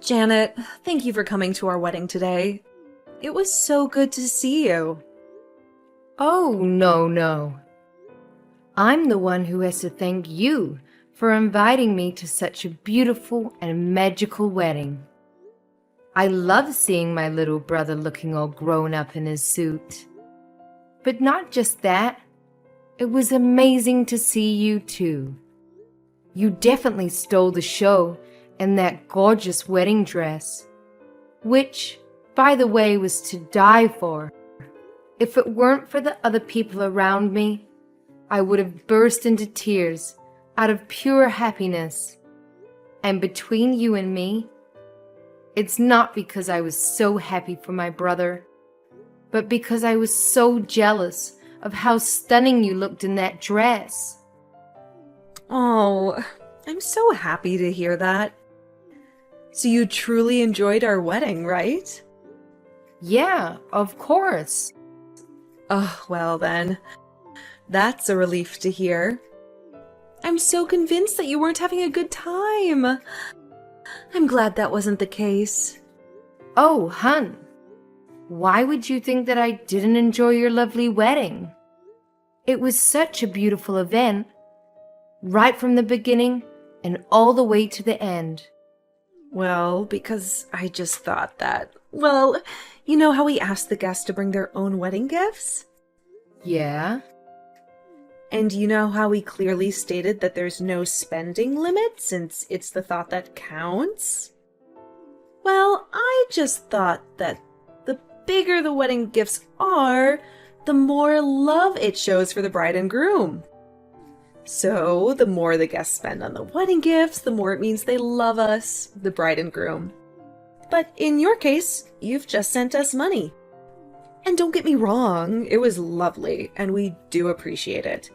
Janet, thank you for coming to our wedding today. It was so good to see you. Oh, no. I'm the one who has to thank you for inviting me to such a beautiful and magical wedding. I love seeing my little brother looking all grown up in his suit. But not just that, it was amazing to see you too. You definitely stole the show in that gorgeous wedding dress, which, by the way, was to die for. If it weren't for the other people around me, I would have burst into tears out of pure happiness. And between you and me, it's not because I was so happy for my brother, but because I was so jealous of how stunning you looked in that dress. Oh, I'm so happy to hear that. So you truly enjoyed our wedding, right? Yeah, of course. Oh, well then. That's a relief to hear. I'm so convinced that you weren't having a good time. I'm glad that wasn't the case. Oh, hun, why would you think that I didn't enjoy your lovely wedding? It was such a beautiful event, right from the beginning and all the way to the end. Well, because I just thought that, well, you know how we asked the guests to bring their own wedding gifts? Yeah? And you know how we clearly stated that there's no spending limit since it's the thought that counts? Well, I just thought that the bigger the wedding gifts are, the more love it shows for the bride and groom. So, the more the guests spend on the wedding gifts, the more it means they love us, the bride and groom. But in your case, you've just sent us money. And don't get me wrong, it was lovely, and we do appreciate it.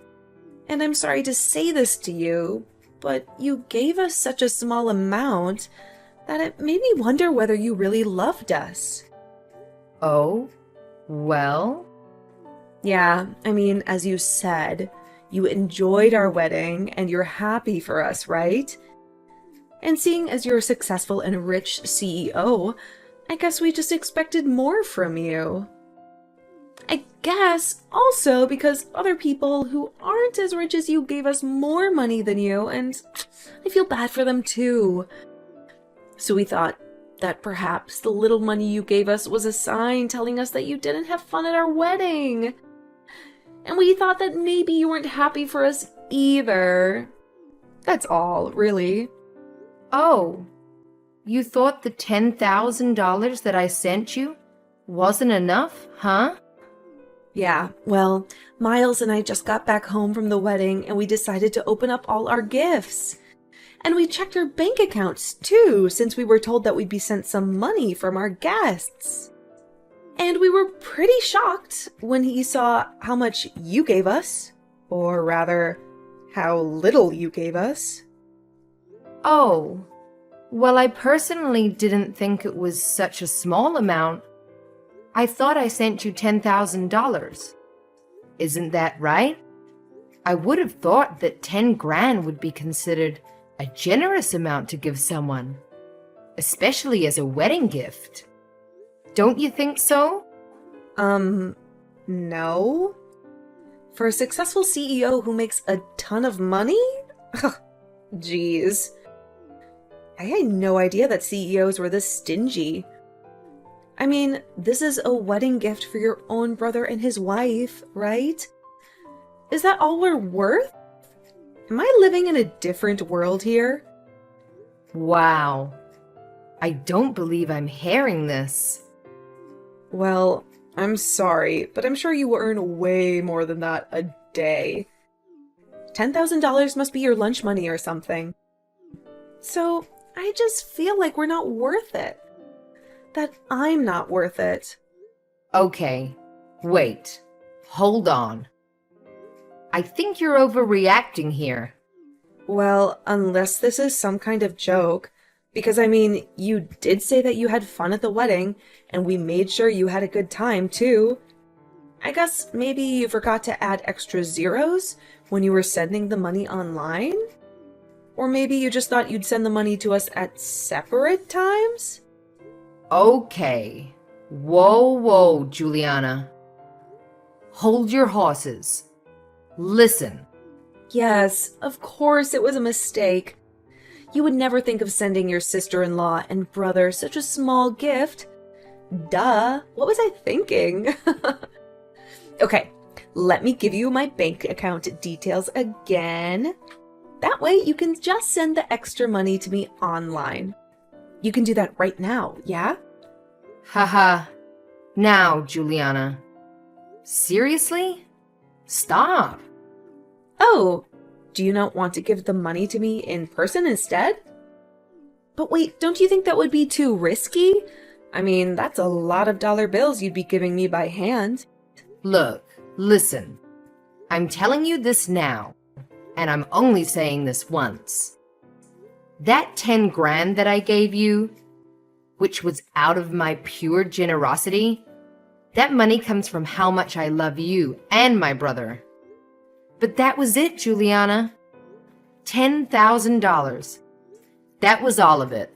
And I'm sorry to say this to you, but you gave us such a small amount that it made me wonder whether you really loved us. Oh, well? Yeah, I mean, as you said, you enjoyed our wedding and you're happy for us, right? And seeing as you're a successful and rich CEO, I guess we just expected more from you. I guess also because other people who aren't as rich as you gave us more money than you, and I feel bad for them too. So we thought that perhaps the little money you gave us was a sign telling us that you didn't have fun at our wedding. And we thought that maybe you weren't happy for us either. That's all, really. Oh, you thought the $10,000 that I sent you wasn't enough, huh? Yeah, well, Miles and I just got back home from the wedding and we decided to open up all our gifts. And we checked our bank accounts too, since we were told that we'd be sent some money from our guests. And we were pretty shocked when he saw how much you gave us, or rather, how little you gave us. Oh, well, I personally didn't think it was such a small amount. I thought I sent you $10,000. Isn't that right? I would have thought that 10 grand would be considered a generous amount to give someone, especially as a wedding gift. Don't you think so? No. For a successful CEO who makes a ton of money? Jeez. I had no idea that CEOs were this stingy. I mean, this is a wedding gift for your own brother and his wife, right? Is that all we're worth? Am I living in a different world here? Wow. I don't believe I'm hearing this. Well, I'm sorry, but I'm sure you earn way more than that a day. $10,000 must be your lunch money or something. So, I just feel like we're not worth it. That I'm not worth it. Okay, wait. Hold on. I think you're overreacting here. Well, unless this is some kind of joke. Because, I mean, you did say that you had fun at the wedding, and we made sure you had a good time, too. I guess maybe you forgot to add extra zeros when you were sending the money online? Or maybe you just thought you'd send the money to us at separate times? Okay. Whoa, Juliana. Hold your horses. Listen. Yes, of course it was a mistake. You would never think of sending your sister-in-law and brother such a small gift. Duh, what was I thinking? Okay, let me give you my bank account details again. That way you can just send the extra money to me online. You can do that right now, yeah? Haha. Now, Juliana. Seriously? Stop. Oh, do you not want to give the money to me in person instead? But wait, don't you think that would be too risky? I mean, that's a lot of dollar bills you'd be giving me by hand. Look, listen. I'm telling you this now, and I'm only saying this once. That 10 grand that I gave you, which was out of my pure generosity, that money comes from how much I love you and my brother. But that was it, Juliana. $10,000. That was all of it.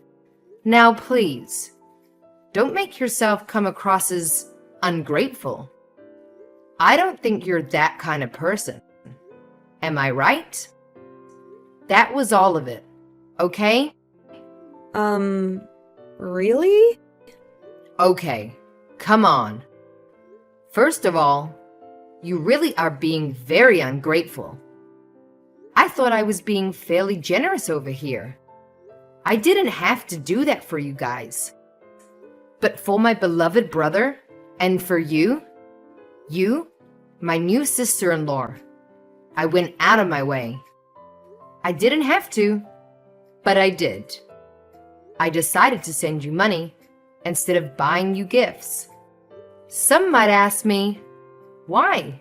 Now, please, don't make yourself come across as ungrateful. I don't think you're that kind of person. Am I right? That was all of it, okay? Really? Okay, come on. First of all, you really are being very ungrateful. I thought I was being fairly generous over here. I didn't have to do that for you guys. But for my beloved brother, and for you, my new sister-in-law, I went out of my way. I didn't have to, but I did. I decided to send you money instead of buying you gifts. Some might ask me, why?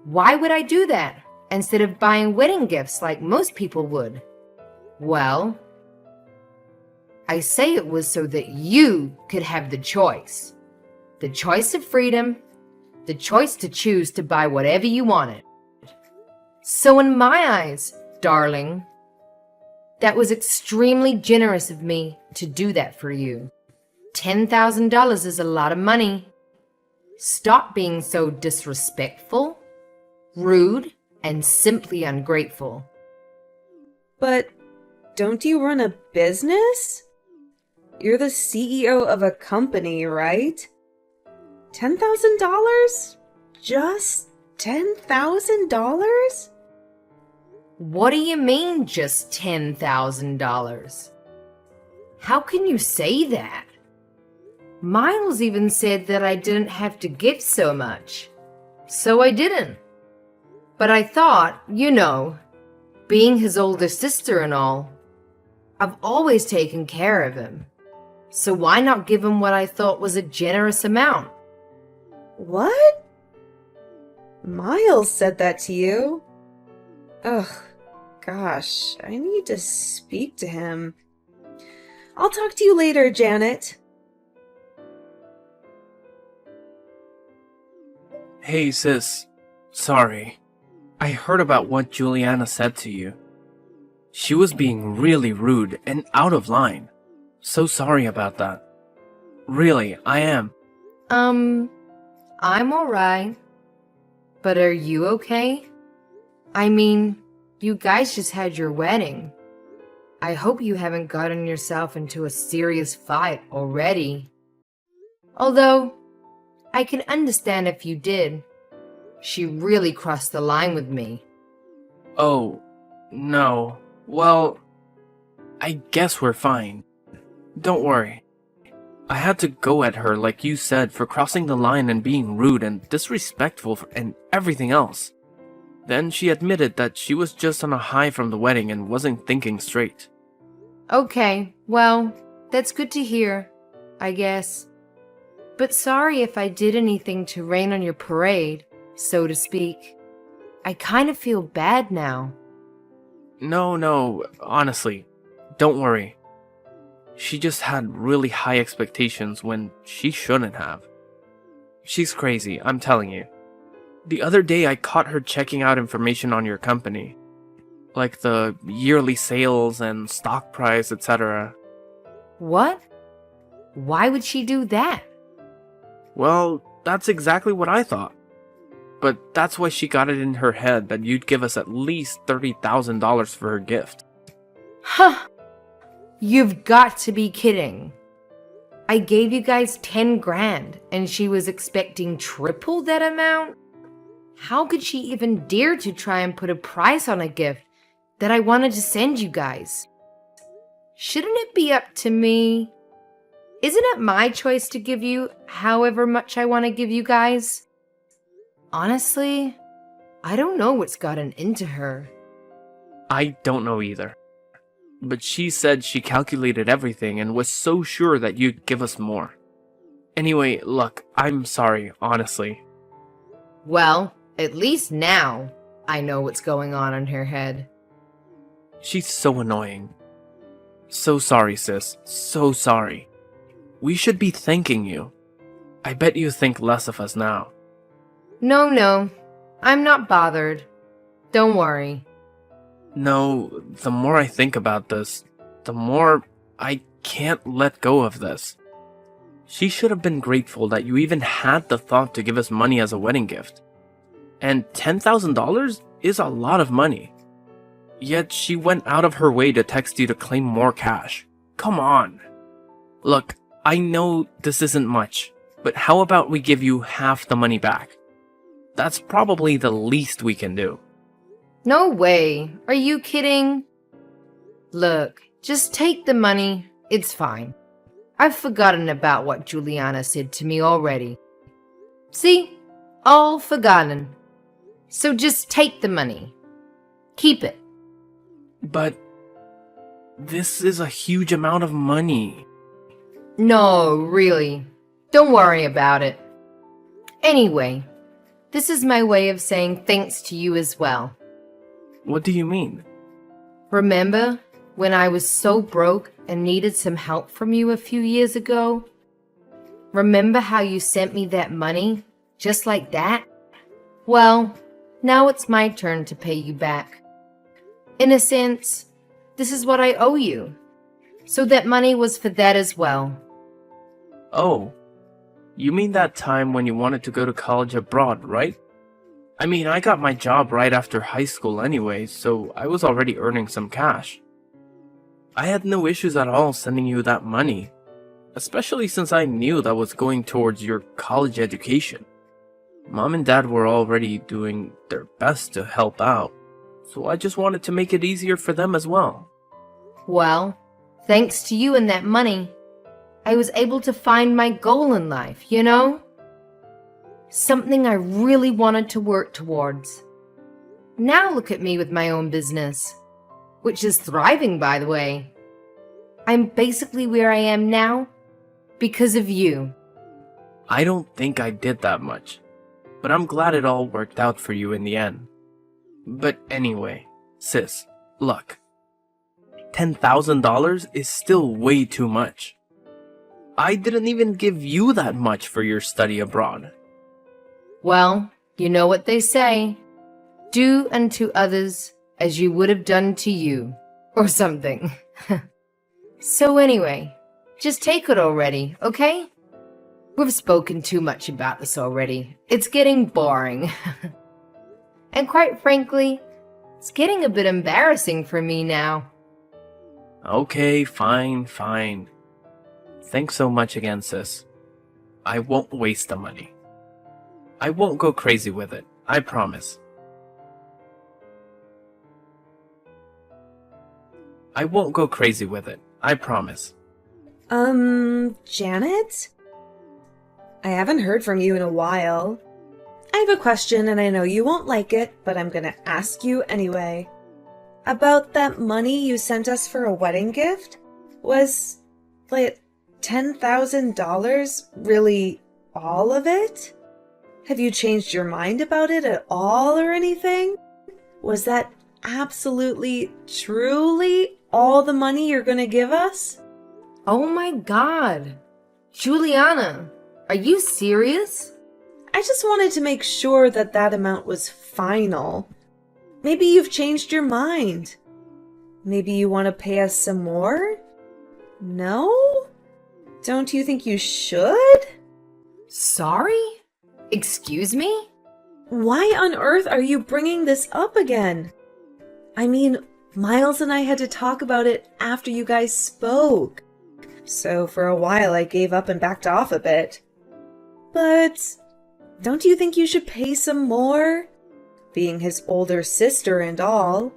Why would I do that instead of buying wedding gifts like most people would? Well, I say it was so that you could have the choice. The choice of freedom, the choice to choose to buy whatever you wanted. So in my eyes, darling, that was extremely generous of me to do that for you. $10,000 is a lot of money. Stop being so disrespectful, rude, and simply ungrateful. But don't you run a business? You're the CEO of a company, right? $10,000? Just $10,000? What do you mean, just $10,000? How can you say that? Miles even said that I didn't have to give so much. So I didn't. But I thought, being his older sister and all, I've always taken care of him. So why not give him what I thought was a generous amount? What? Miles said that to you? Ugh, gosh, I need to speak to him. I'll talk to you later, Janet. Hey sis, sorry. I heard about what Juliana said to you. She was being really rude and out of line. So sorry about that. Really, I am. I'm alright. But are you okay? I mean, you guys just had your wedding. I hope you haven't gotten yourself into a serious fight already. Although, I can understand if you did. She really crossed the line with me. Oh, no. Well, I guess we're fine. Don't worry. I had to go at her, like you said, for crossing the line and being rude and disrespectful and everything else. Then she admitted that she was just on a high from the wedding and wasn't thinking straight. Okay, well, that's good to hear, I guess. But sorry if I did anything to rain on your parade, so to speak. I kind of feel bad now. No, honestly, don't worry. She just had really high expectations when she shouldn't have. She's crazy, I'm telling you. The other day I caught her checking out information on your company. Like the yearly sales and stock price, etc. What? Why would she do that? Well, that's exactly what I thought. But that's why she got it in her head that you'd give us at least $30,000 for her gift. Huh! You've got to be kidding. I gave you guys 10 grand and she was expecting triple that amount? How could she even dare to try and put a price on a gift that I wanted to send you guys? Shouldn't it be up to me? Isn't it my choice to give you however much I want to give you guys? Honestly, I don't know what's gotten into her. I don't know either. But she said she calculated everything and was so sure that you'd give us more. Anyway, look, I'm sorry, honestly. Well, at least now I know what's going on in her head. She's so annoying. So sorry, sis. So sorry. We should be thanking you. I bet you think less of us now. No, I'm not bothered. Don't worry. No, the more I think about this, the more I can't let go of this. She should have been grateful that you even had the thought to give us money as a wedding gift. And $10,000 is a lot of money. Yet she went out of her way to text you to claim more cash. Come on. Look, I know this isn't much, but how about we give you half the money back? That's probably the least we can do. No way. Are you kidding? Look, just take the money. It's fine. I've forgotten about what Juliana said to me already. See? All forgotten. So just take the money. Keep it. But this is a huge amount of money. No, really. Don't worry about it. Anyway, this is my way of saying thanks to you as well. What do you mean? Remember when I was so broke and needed some help from you a few years ago? Remember how you sent me that money, just like that? Well, now it's my turn to pay you back. In a sense, this is what I owe you. So that money was for that as well. Oh, you mean that time when you wanted to go to college abroad, right? I mean, I got my job right after high school anyway, so I was already earning some cash. I had no issues at all sending you that money, especially since I knew that was going towards your college education. Mom and Dad were already doing their best to help out, so I just wanted to make it easier for them as well. Well, thanks to you and that money, I was able to find my goal in life, you know? Something I really wanted to work towards. Now look at me with my own business, which is thriving, by the way. I'm basically where I am now because of you. I don't think I did that much, but I'm glad it all worked out for you in the end. But anyway, sis, look. $10,000 is still way too much. I didn't even give you that much for your study abroad. Well, you know what they say. Do unto others as you would have done to you, or something. So anyway, just take it already, okay? We've spoken too much about this already. It's getting boring. And quite frankly, it's getting a bit embarrassing for me now. Okay, fine. Thanks so much again, sis. I won't waste the money. I won't go crazy with it, I promise. I won't go crazy with it, I promise. Janet? I haven't heard from you in a while. I have a question and I know you won't like it, but I'm gonna ask you anyway. About that money you sent us for a wedding gift? Was, like, $10,000 really all of it? Have you changed your mind about it at all or anything? Was that absolutely, truly all the money you're gonna give us? Oh my God. Juliana, are you serious? I just wanted to make sure that that amount was final. Maybe you've changed your mind. Maybe you want to pay us some more? No? Don't you think you should? Sorry? Excuse me? Why on earth are you bringing this up again? I mean, Miles and I had to talk about it after you guys spoke. So for a while I gave up and backed off a bit. But don't you think you should pay some more? Being his older sister and all.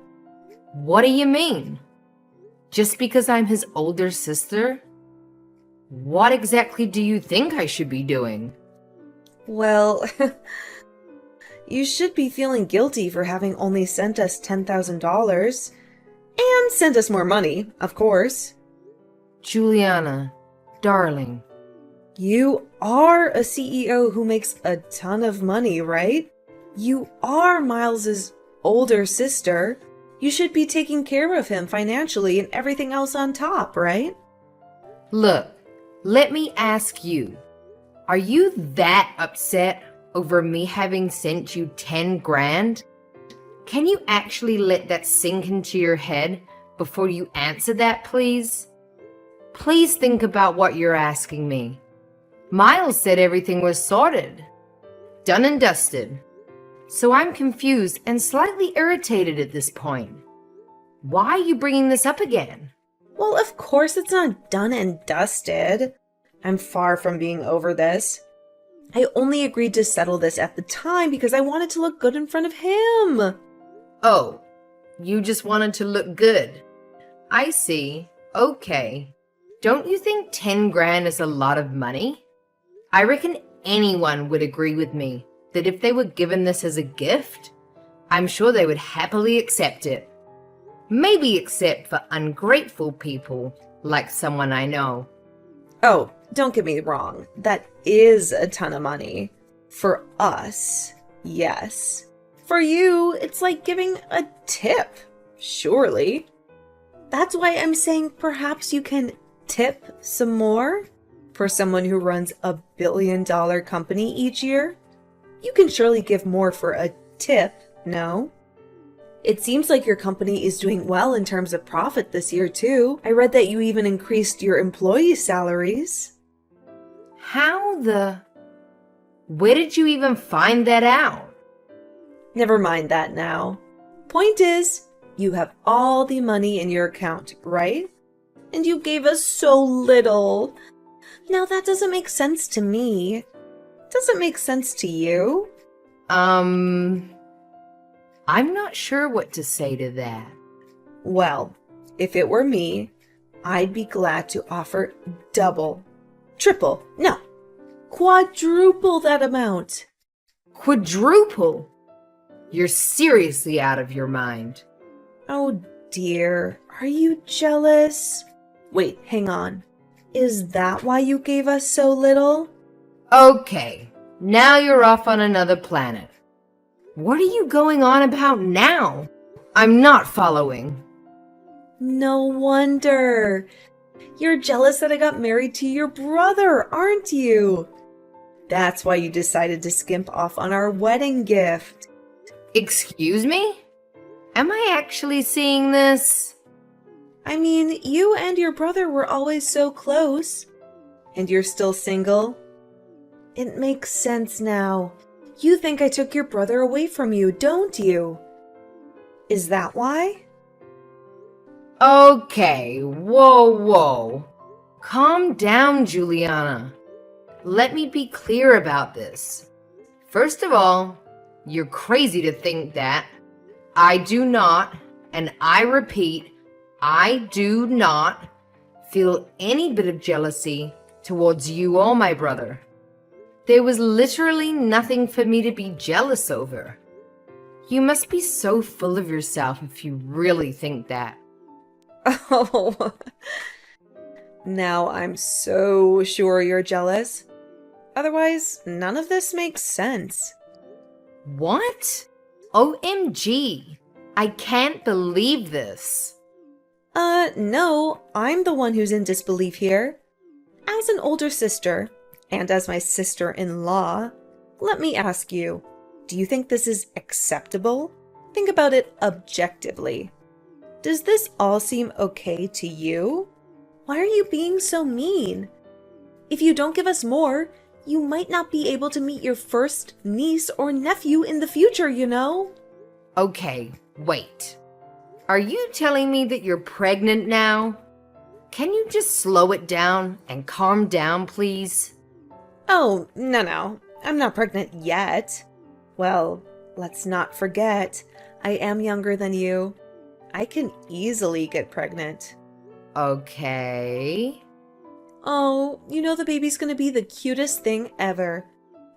What do you mean? Just because I'm his older sister? What exactly do you think I should be doing? Well, you should be feeling guilty for having only sent us $10,000. And sent us more money, of course. Juliana, darling. You are a CEO who makes a ton of money, right? You are Miles's older sister. You should be taking care of him financially and everything else on top, right? Look, let me ask you. Are you that upset over me having sent you 10 grand? Can you actually let that sink into your head before you answer that, please? Please think about what you're asking me. Miles said everything was sorted, done and dusted. So I'm confused and slightly irritated at this point. Why are you bringing this up again? Well, of course it's not done and dusted. I'm far from being over this. I only agreed to settle this at the time because I wanted to look good in front of him. Oh, you just wanted to look good. I see. Okay. Don't you think 10 grand is a lot of money? I reckon anyone would agree with me that if they were given this as a gift, I'm sure they would happily accept it. Maybe except for ungrateful people like someone I know. Oh, don't get me wrong. That is a ton of money. For us, yes. For you, it's like giving a tip, surely. That's why I'm saying perhaps you can tip some more for someone who runs a billion-dollar company each year. You can surely give more for a tip, no? It seems like your company is doing well in terms of profit this year, too. I read that you even increased your employee salaries. Where did you even find that out? Never mind that now. Point is, you have all the money in your account, right? And you gave us so little. Now that doesn't make sense to me. Does it make sense to you? I'm not sure what to say to that. Well, if it were me, I'd be glad to offer double, triple, no, quadruple that amount. Quadruple? You're seriously out of your mind. Oh dear, are you jealous? Wait, hang on. Is that why you gave us so little? Okay, now you're off on another planet. What are you going on about now? I'm not following. No wonder. You're jealous that I got married to your brother, aren't you? That's why you decided to skimp off on our wedding gift. Excuse me? Am I actually seeing this? I mean, you and your brother were always so close. And you're still single? It makes sense now. You think I took your brother away from you, don't you? Is that why? Okay, whoa. Calm down, Juliana. Let me be clear about this. First of all, you're crazy to think that. I do not, and I repeat, I do not feel any bit of jealousy towards you or my brother. There was literally nothing for me to be jealous over. You must be so full of yourself if you really think that. Oh, now I'm so sure you're jealous. Otherwise, none of this makes sense. What? OMG. I can't believe this. No, I'm the one who's in disbelief here. As an older sister, and as my sister-in-law, let me ask you, do you think this is acceptable? Think about it objectively. Does this all seem okay to you? Why are you being so mean? If you don't give us more, you might not be able to meet your first niece or nephew in the future, you know? Okay, wait. Are you telling me that you're pregnant now? Can you just slow it down and calm down, please? Oh, no. I'm not pregnant yet. Well, let's not forget, I am younger than you. I can easily get pregnant. Okay. Oh, you know the baby's gonna be the cutest thing ever.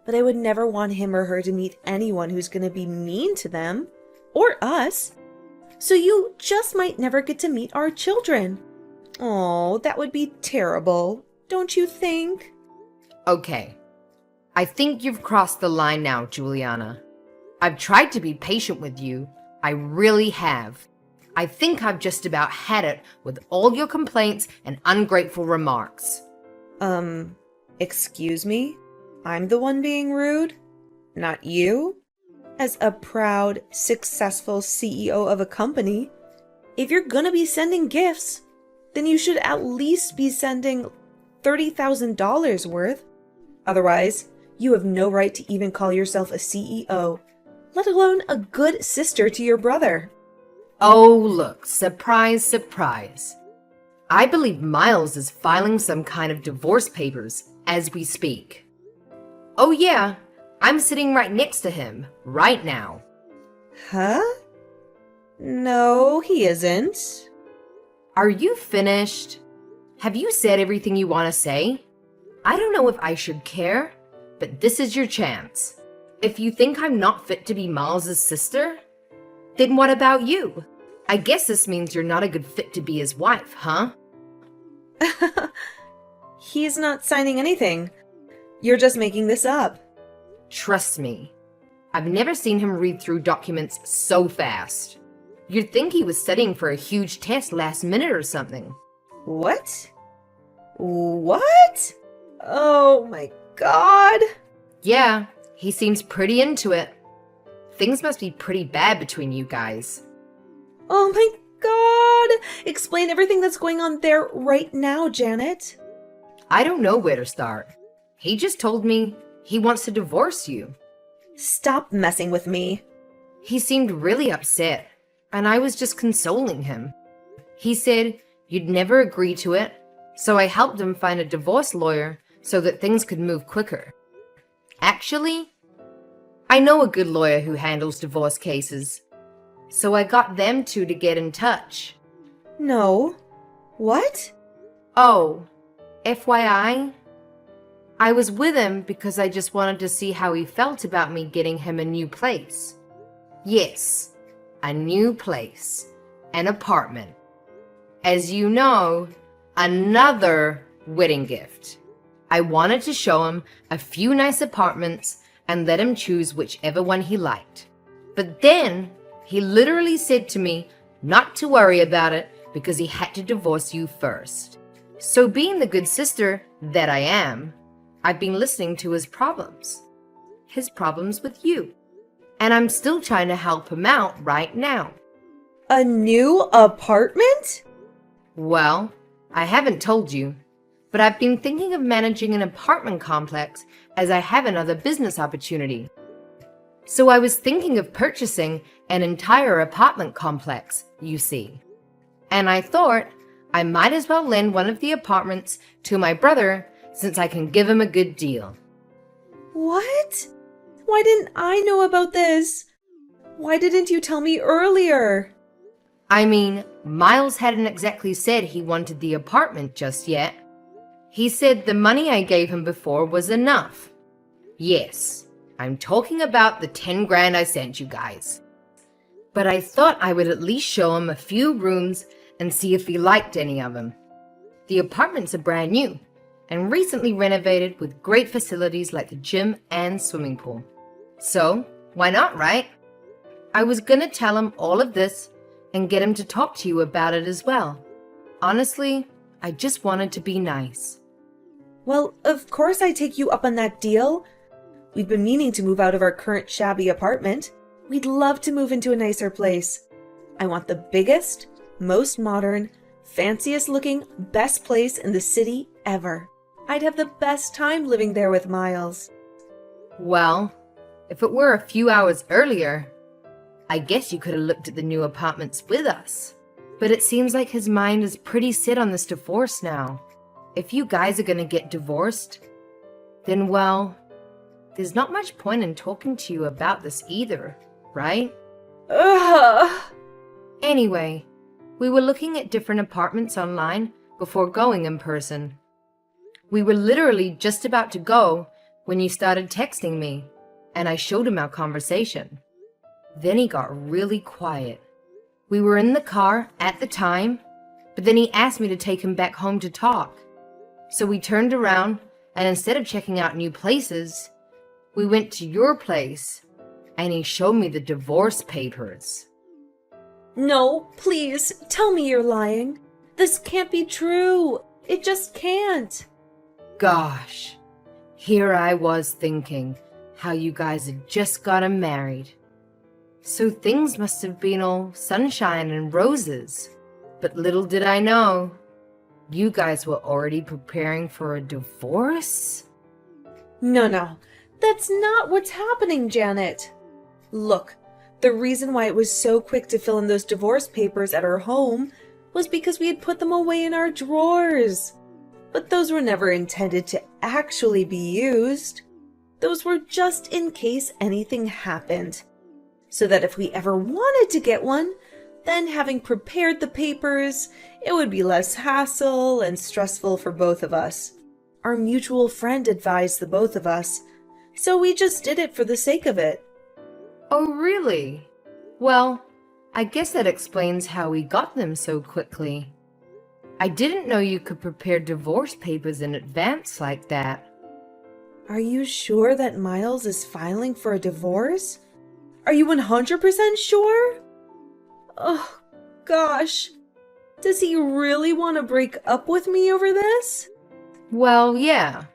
But I would never want him or her to meet anyone who's gonna be mean to them. Or us. So you just might never get to meet our children. Oh, that would be terrible, don't you think? Okay. I think you've crossed the line now, Juliana. I've tried to be patient with you. I really have. I think I've just about had it with all your complaints and ungrateful remarks. Excuse me? I'm the one being rude? Not you? As a proud, successful CEO of a company, if you're gonna be sending gifts, then you should at least be sending $30,000 worth. Otherwise, you have no right to even call yourself a CEO, let alone a good sister to your brother. Oh, look, surprise, surprise. I believe Miles is filing some kind of divorce papers as we speak. Oh yeah, I'm sitting right next to him, right now. Huh? No, he isn't. Are you finished? Have you said everything you want to say? I don't know if I should care, but this is your chance. If you think I'm not fit to be Miles' sister, then what about you? I guess this means you're not a good fit to be his wife, huh? He's not signing anything. You're just making this up. Trust me. I've never seen him read through documents so fast. You'd think he was studying for a huge test last minute or something. What? What? Oh my god. Yeah, he seems pretty into it. Things must be pretty bad between you guys. Oh my god. Explain everything that's going on there right now, Janet. I don't know where to start. He just told me he wants to divorce you. Stop messing with me. He seemed really upset, and I was just consoling him. He said you'd never agree to it, so I helped him find a divorce lawyer so that things could move quicker. Actually, I know a good lawyer who handles divorce cases, so I got them two to get in touch. No. What? Oh, FYI, I was with him because I just wanted to see how he felt about me getting him a new place. Yes, a new place, an apartment. As you know, another wedding gift. I wanted to show him a few nice apartments and let him choose whichever one he liked. But then he literally said to me not to worry about it because he had to divorce you first. So being the good sister that I am, I've been listening to his problems with you. And I'm still trying to help him out right now. A new apartment? Well, I haven't told you, but I've been thinking of managing an apartment complex as I have another business opportunity. So I was thinking of purchasing an entire apartment complex, you see. And I thought I might as well lend one of the apartments to my brother since I can give him a good deal. What? Why didn't I know about this? Why didn't you tell me earlier? I mean, Miles hadn't exactly said he wanted the apartment just yet. He said the money I gave him before was enough. Yes, I'm talking about the 10 grand I sent you guys. But I thought I would at least show him a few rooms and see if he liked any of them. The apartments are brand new and recently renovated with great facilities like the gym and swimming pool. So, why not, right? I was gonna tell him all of this and get him to talk to you about it as well. Honestly, I just wanted to be nice. Well, of course I take you up on that deal. We've been meaning to move out of our current shabby apartment. We'd love to move into a nicer place. I want the biggest, most modern, fanciest looking, best place in the city ever. I'd have the best time living there with Miles. Well, if it were a few hours earlier, I guess you could have looked at the new apartments with us. But it seems like his mind is pretty set on this divorce now. If you guys are gonna get divorced, then well, there's not much point in talking to you about this either, right? Ugh! Anyway, we were looking at different apartments online before going in person. We were literally just about to go when you started texting me, and I showed him our conversation. Then he got really quiet. We were in the car at the time, but then he asked me to take him back home to talk. So we turned around, and instead of checking out new places, we went to your place, and he showed me the divorce papers. No, please, tell me you're lying. This can't be true. It just can't. Gosh, here I was thinking how you guys had just gotten married. So things must have been all sunshine and roses. But little did I know, you guys were already preparing for a divorce? No, that's not what's happening, Janet. Look, the reason why it was so quick to fill in those divorce papers at our home was because we had put them away in our drawers. But those were never intended to actually be used. Those were just in case anything happened. So that if we ever wanted to get one, then having prepared the papers, it would be less hassle and stressful for both of us. Our mutual friend advised the both of us, so we just did it for the sake of it. Oh, really? Well, I guess that explains how we got them so quickly. I didn't know you could prepare divorce papers in advance like that. Are you sure that Miles is filing for a divorce? Are you 100% sure? Oh, gosh. Does he really want to break up with me over this? Well, yeah.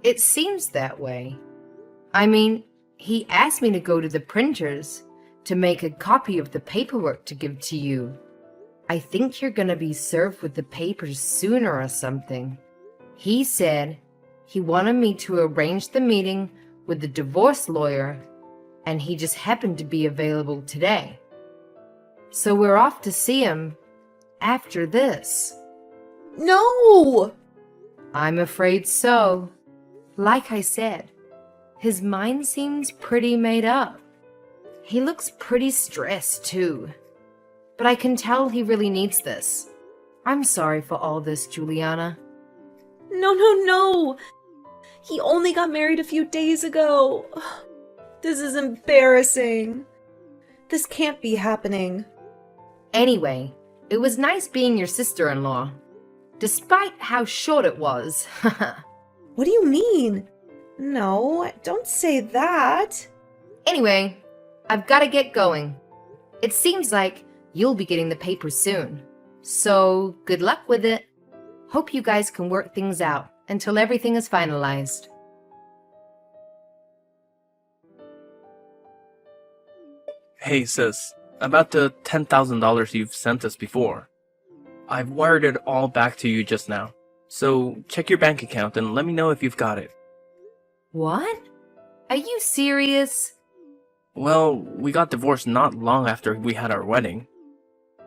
It seems that way. I mean, he asked me to go to the printers to make a copy of the paperwork to give to you. I think you're gonna be served with the papers sooner or something. He said he wanted me to arrange the meeting with the divorce lawyer, and he just happened to be available today. So we're off to see him after this. No! I'm afraid so. Like I said, his mind seems pretty made up. He looks pretty stressed too. But I can tell he really needs this. I'm sorry for all this, Juliana. No. He only got married a few days ago. This is embarrassing. This can't be happening. Anyway, it was nice being your sister-in-law. Despite how short it was. What do you mean? No, don't say that. Anyway, I've got to get going. It seems like you'll be getting the papers soon. So, good luck with it. Hope you guys can work things out until everything is finalized. Hey sis, about the $10,000 you've sent us before. I've wired it all back to you just now. So check your bank account and let me know if you've got it. What? Are you serious? Well, we got divorced not long after we had our wedding.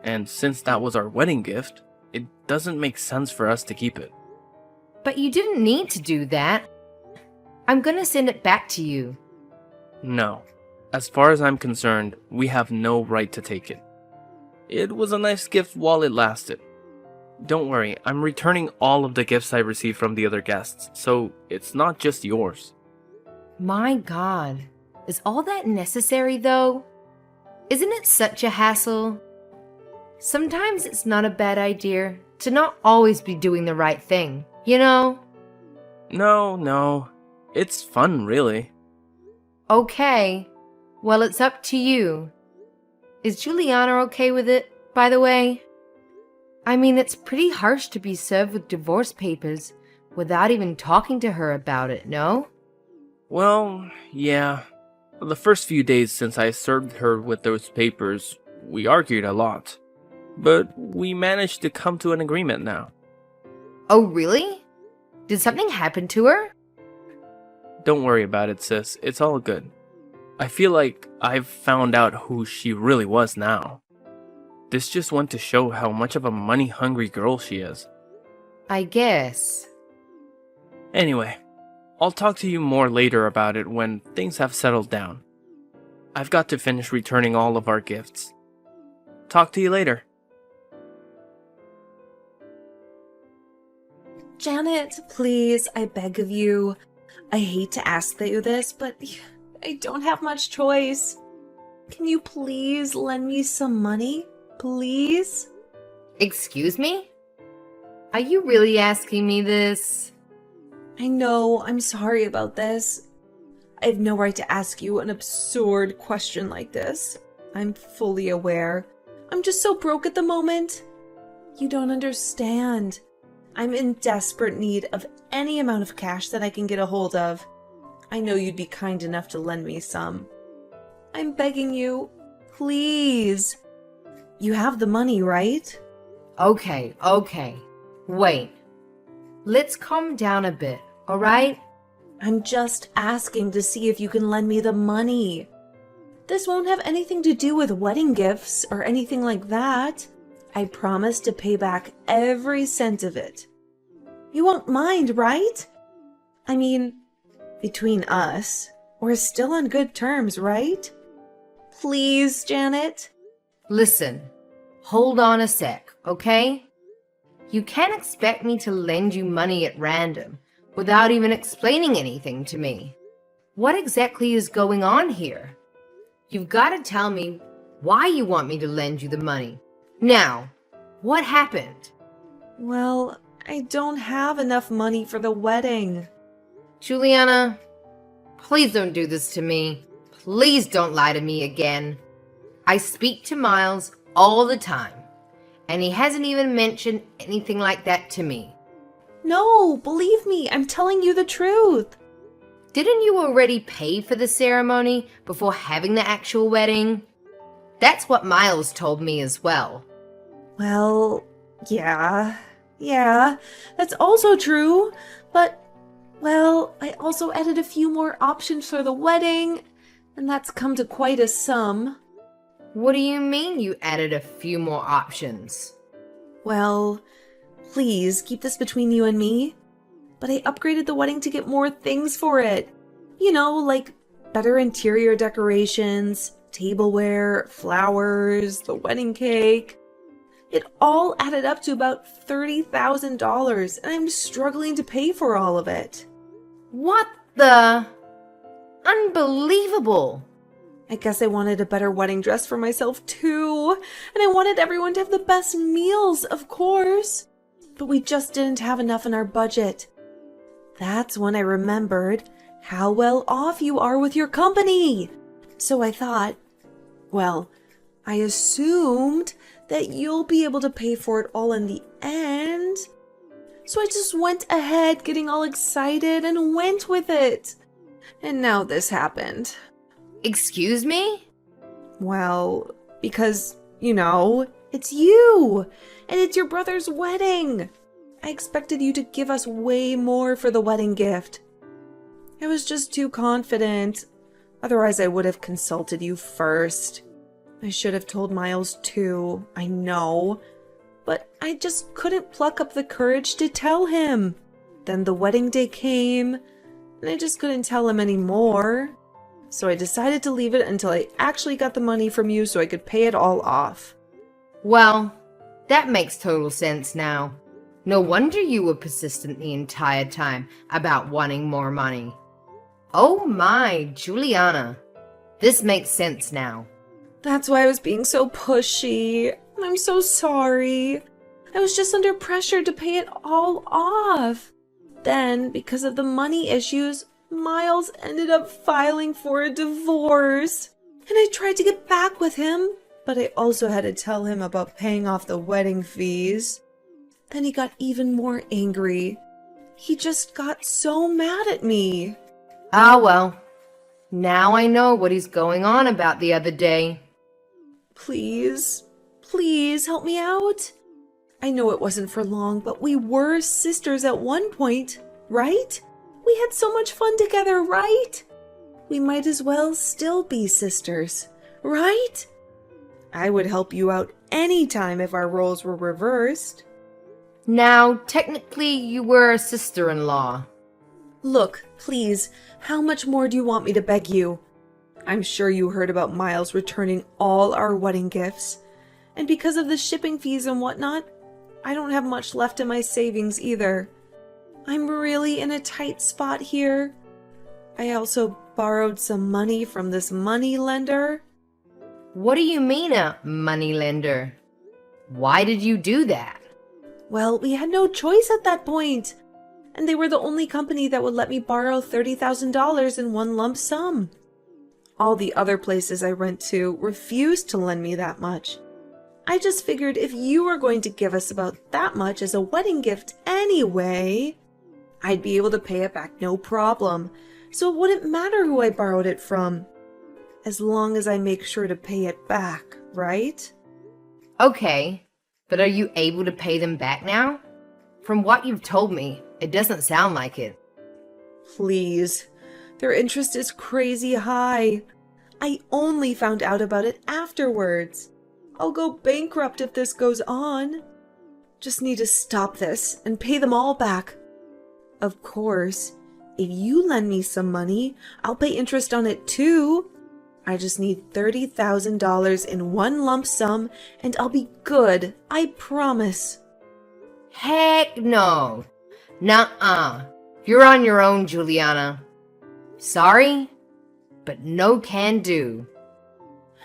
And since that was our wedding gift, it doesn't make sense for us to keep it. But you didn't need to do that. I'm gonna send it back to you. No. As far as I'm concerned, we have no right to take it. It was a nice gift while it lasted. Don't worry, I'm returning all of the gifts I received from the other guests, so it's not just yours. My God, is all that necessary though? Isn't it such a hassle? Sometimes it's not a bad idea to not always be doing the right thing, you know? No. It's fun, really. Okay, well it's up to you. Is Juliana okay with it, by the way? I mean, it's pretty harsh to be served with divorce papers without even talking to her about it, no? Well, yeah. The first few days since I served her with those papers, we argued a lot. But we managed to come to an agreement now. Oh, really? Did something happen to her? Don't worry about it, sis. It's all good. I feel like I've found out who she really was now. This just went to show how much of a money-hungry girl she is. I guess. Anyway, I'll talk to you more later about it when things have settled down. I've got to finish returning all of our gifts. Talk to you later. Janet, please, I beg of you. I hate to ask you this, but I don't have much choice. Can you please lend me some money? Please? Excuse me? Are you really asking me this? I know, I'm sorry about this. I have no right to ask you an absurd question like this. I'm fully aware. I'm just so broke at the moment. You don't understand. I'm in desperate need of any amount of cash that I can get a hold of. I know you'd be kind enough to lend me some. I'm begging you, please. You have the money, right? Okay. Wait. Let's calm down a bit, alright? I'm just asking to see if you can lend me the money. This won't have anything to do with wedding gifts or anything like that. I promise to pay back every cent of it. You won't mind, right? I mean, between us, we're still on good terms, right? Please, Janet? Listen, hold on a sec, okay? You can't expect me to lend you money at random without even explaining anything to me. What exactly is going on here? You've got to tell me why you want me to lend you the money. Now, what happened? Well, I don't have enough money for the wedding. Juliana, please don't do this to me. Please don't lie to me again. I speak to Miles all the time, and he hasn't even mentioned anything like that to me. No, believe me, I'm telling you the truth. Didn't you already pay for the ceremony before having the actual wedding? That's what Miles told me as well. Well, yeah, that's also true, but, well, I also added a few more options for the wedding, and that's come to quite a sum. What do you mean you added a few more options? Well, please keep this between you and me, but I upgraded the wedding to get more things for it. You know, like better interior decorations, tableware, flowers, the wedding cake. It all added up to about $30,000, and I'm struggling to pay for all of it. What the? Unbelievable! I guess I wanted a better wedding dress for myself too, and I wanted everyone to have the best meals, of course. But we just didn't have enough in our budget. That's when I remembered how well off you are with your company. So I thought, well, I assumed that you'll be able to pay for it all in the end. So I just went ahead getting all excited and went with it. And now this happened. Excuse me? Well, because, it's you, and it's your brother's wedding. I expected you to give us way more for the wedding gift. I was just too confident. Otherwise, I would have consulted you first. I should have told Miles too, I know. But I just couldn't pluck up the courage to tell him. Then the wedding day came, and I just couldn't tell him anymore. So I decided to leave it until I actually got the money from you so I could pay it all off. Well, that makes total sense now. No wonder you were persistent the entire time about wanting more money. Oh my, Juliana. This makes sense now. That's why I was being so pushy. I'm so sorry. I was just under pressure to pay it all off. Then, because of the money issues, Miles ended up filing for a divorce. And I tried to get back with him, but I also had to tell him about paying off the wedding fees. Then he got even more angry. He just got so mad at me. Ah well, Now I know what he's going on about the other day. Please, please help me out. I know it wasn't for long, but we were sisters at one point, right? We had so much fun together, right? We might as well still be sisters, right? I would help you out anytime if our roles were reversed. Now, technically, you were a sister-in-law. Look, please, how much more do you want me to beg you? I'm sure you heard about Miles returning all our wedding gifts. And because of the shipping fees and whatnot, I don't have much left in my savings either. I'm really in a tight spot here. I also borrowed some money from this money lender. What do you mean a moneylender? Why did you do that? Well, we had no choice at that point. And they were the only company that would let me borrow $30,000 in one lump sum. All the other places I went to refused to lend me that much. I just figured if you were going to give us about that much as a wedding gift anyway, I'd be able to pay it back no problem. So it wouldn't matter who I borrowed it from, as long as I make sure to pay it back, right? Okay, but are you able to pay them back now? From what you've told me, it doesn't sound like it. Please. Their interest is crazy high. I only found out about it afterwards. I'll go bankrupt if this goes on. Just need to stop this and pay them all back. Of course, if you lend me some money, I'll pay interest on it too. I just need $30,000 in one lump sum and I'll be good, I promise. Heck no. Nuh-uh. You're on your own, Juliana. Sorry, but no can do.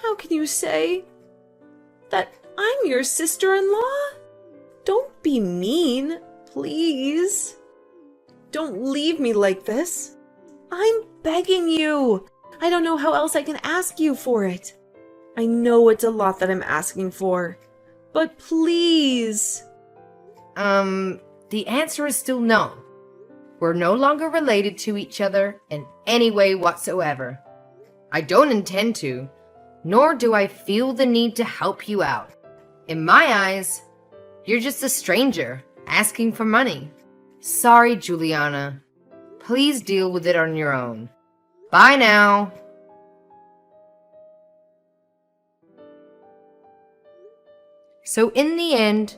How can you say that I'm your sister-in-law? Don't be mean, please. Don't leave me like this. I'm begging you. I don't know how else I can ask you for it. I know it's a lot that I'm asking for, but please. The answer is still no. We're no longer related to each other in any way whatsoever. I don't intend to, nor do I feel the need to help you out. In my eyes, you're just a stranger asking for money. Sorry, Juliana. Please deal with it on your own. Bye now. So in the end,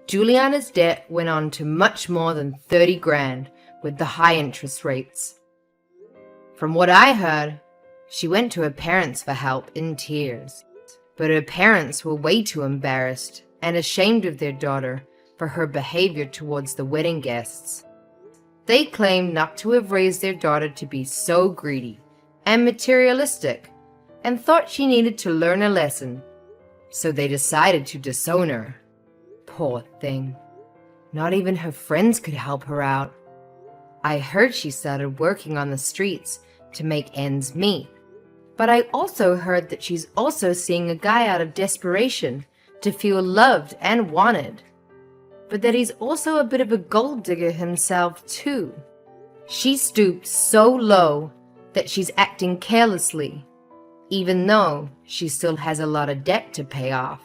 Juliana's debt went on to much more than 30 grand with the high interest rates. From what I heard, she went to her parents for help in tears. But her parents were way too embarrassed and ashamed of their daughter for her behavior towards the wedding guests. They claimed not to have raised their daughter to be so greedy and materialistic and thought she needed to learn a lesson. So they decided to disown her. Poor thing. Not even her friends could help her out. I heard she started working on the streets to make ends meet. But I also heard that she's also seeing a guy out of desperation to feel loved and wanted. But that he's also a bit of a gold digger himself too. She stooped so low that she's acting carelessly, even though she still has a lot of debt to pay off.